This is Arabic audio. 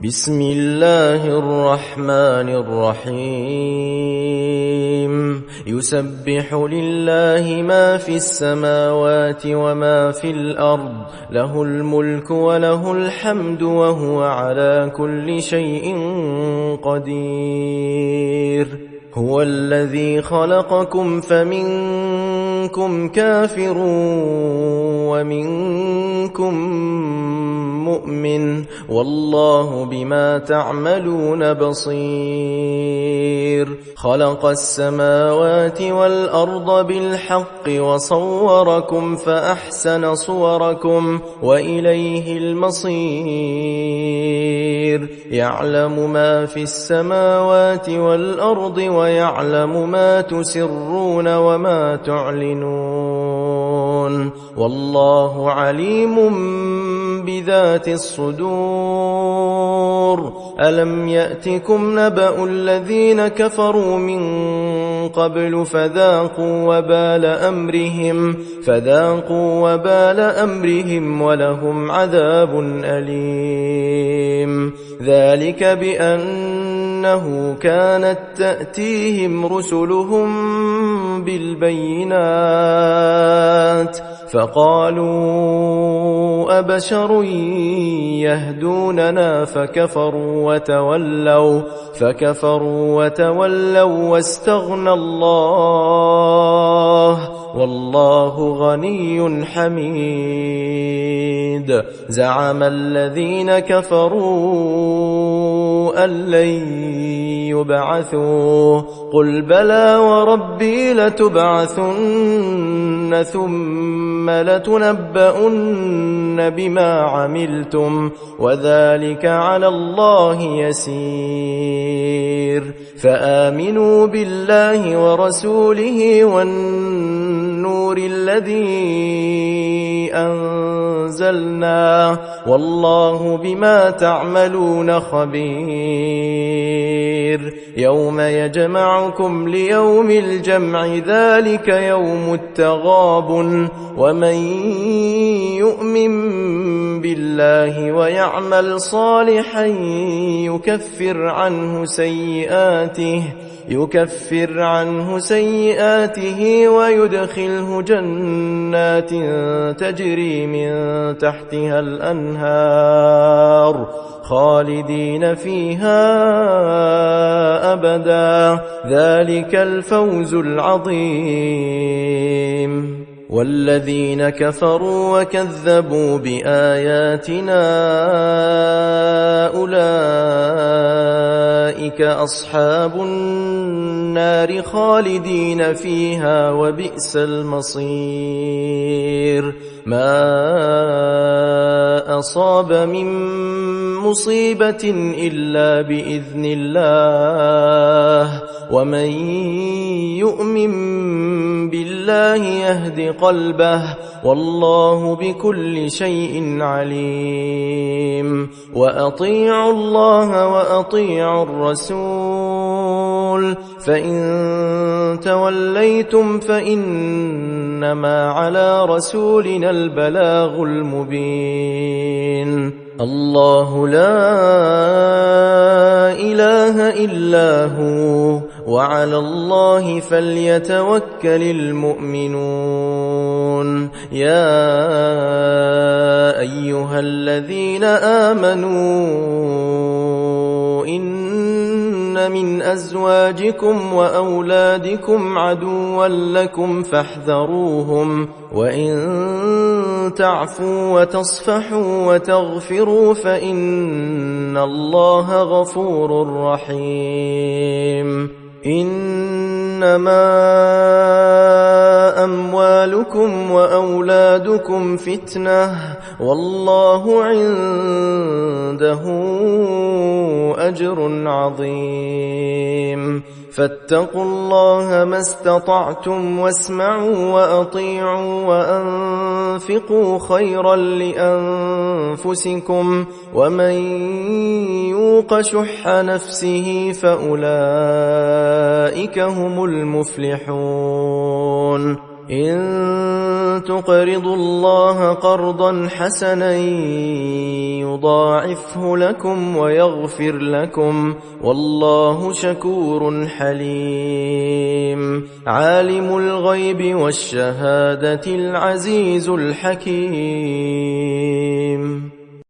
بسم الله الرحمن الرحيم يسبح لله ما في السماوات وما في الأرض له الملك وله الحمد وهو على كل شيء قدير هو الذي خلقكم فمنكم كافر ومنكم مؤمن والله بما تعملون بصير خلق السماوات والأرض بالحق وصوركم فأحسن صوركم وإليه المصير يعلم ما في السماوات والأرض ويعلم ما تسرون وما تعلنون والله عليم بذات الصدور ألم يأتكم نبأ الذين كفروا من قبل فذاقوا وبال أمرهم ولهم عذاب أليم ذلك بأنه كانت تأتيهم رسلهم بالبينات فقالوا أبشر يهدوننا فكفروا وتولوا واستغنى الله والله غني حميد زعم الذين كفروا أن لن يبعثوا قل بلى وربي لتبعثن ثم لتنبؤن بما عملتم وذلك على الله يسير فآمنوا بالله ورسوله والنور الذي أنزلنا والله بما تعملون خبير يوم يجمعكم ليوم الجمع ذلك يوم التغابن ومن يؤمن بالله ويعمل صالحا يكفر عنه سيئاته ويدخله جنات تجري من تحتها الأنهار خالدين فيها أبدا ذلك الفوز العظيم والذين كفروا وكذبوا بآياتنا أولئك أصحاب النار خالدين فيها وبئس المصير ما أصاب من مصيبة إلا بإذن الله ومن يؤمن بالله يهد قلبه والله بكل شيء عليم وأطيعوا الله وأطيعوا الرسول فإن توليتم فإنما على رسولنا البلاغ المبين الله لا إله إلا هو وعلى الله فليتوكل المؤمنون يا أيها الذين آمنوا إن من أزواجكم وأولادكم عدوا لكم فاحذروهم وإن تعفوا وتصفحوا وتغفروا فإن الله غفور رحيم إنما أموالكم وأولادكم فتنة والله عنده أجر عظيم فاتقوا الله ما استطعتم واسمعوا وأطيعوا وأنفقوا خيرا لأنفسكم ومن يوق شح نفسه فأولئك هم المفلحون إن تقرضوا الله قرضا حسنا يضاعفه لكم ويغفر لكم والله شكور حليم عالم الغيب والشهادة العزيز الحكيم